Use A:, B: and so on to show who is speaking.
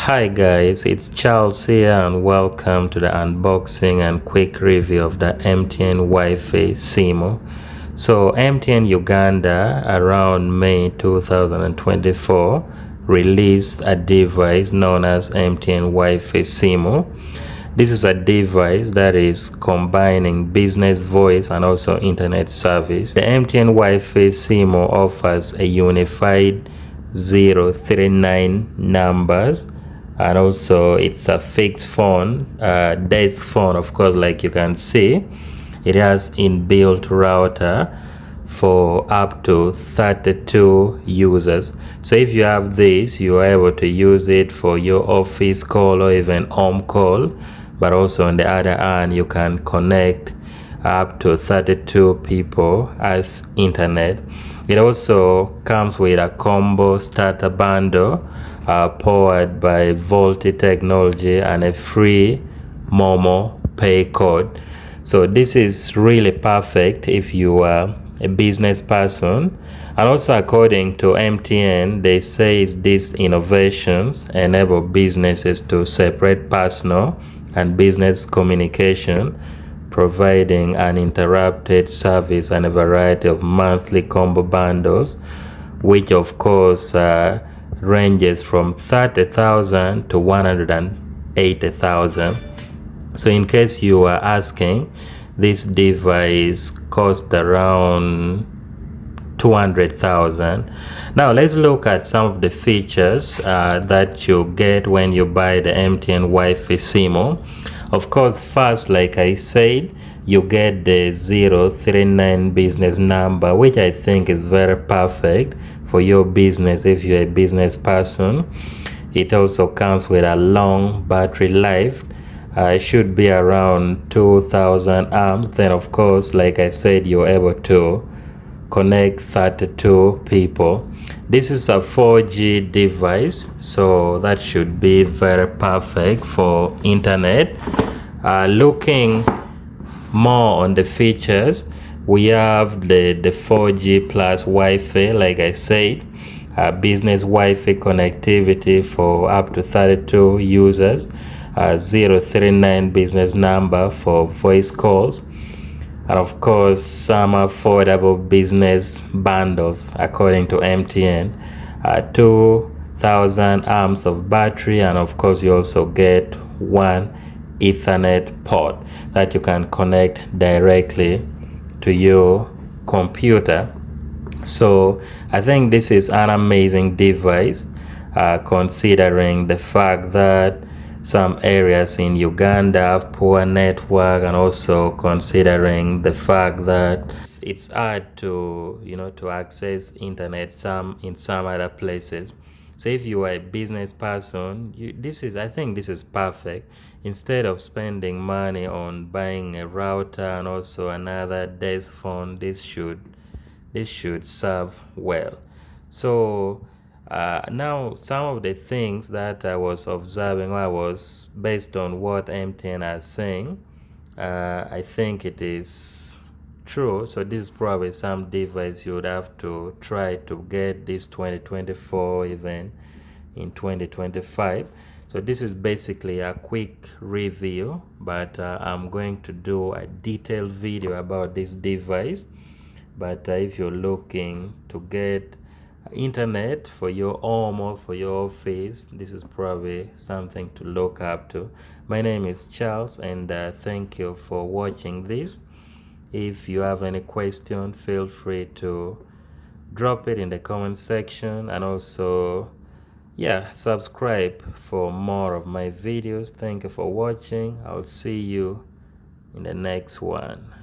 A: Hi guys, it's Charles here and welcome to the unboxing and quick review of the MTN Wi-Fi Simu. So MTN Uganda around May 2024 released a device known as MTN Wi-Fi Simu. This is a device that is combining business voice and also internet service. The MTN Wi-Fi Simu offers a unified 039 numbers, and also it's a fixed phone, desk phone, of course, like you can see. It has inbuilt router for up to 32 users. So if you have this, you are able to use it for your office call or even home call. But also on the other hand, you can connect up to 32 people as internet. It also comes with a combo starter bundle powered by VoLTE technology and a free Momo pay code. So this is really perfect if you are a business person. And also according to MTN, they say these innovations enable businesses to separate personal and business communication, providing uninterrupted service and a variety of monthly combo bundles, which of course ranges from 30,000 to 180,000. So in case you are asking, this device cost around 200,000. Now let's look at some of the features that you get when you buy the MTN Wi-Fi Simu. Of course, first, like I said, you get the 039 business number, which I think is very perfect for your business if you're a business person. It also comes with a long battery life. It should be around 2000 amps. Then of course, like I said, you're able to connect 32 people. This is a 4G device, so that should be very perfect for internet. Looking more on the features, we have the 4G plus Wi-Fi, like I said, business Wi-Fi connectivity for up to 32 users, 039 business number for voice calls, and of course some affordable business bundles according to MTN, 2000 amps of battery, and of course you also get one Ethernet port that you can connect directly to your computer. So I think this is an amazing device, considering the fact that some areas in Uganda have poor network, and also considering the fact that it's hard to to access internet in some other places. So if you are a business person, I think this is perfect. Instead of spending money on buying a router and also another desk phone, this should serve well. So now some of the things that I was observing, I was based on what MTN are saying. I think it is true. So this is probably some device you would have to try to get this 2024, even in 2025. So this is basically a quick review, but I'm going to do a detailed video about this device. But if you're looking to get internet for your home or for your office, this is probably something to look up to. My name is Charles, and thank you for watching this. If you have any question, feel free to drop it in the comment section, and also subscribe for more of my videos. Thank you for watching. I'll see you in the next one.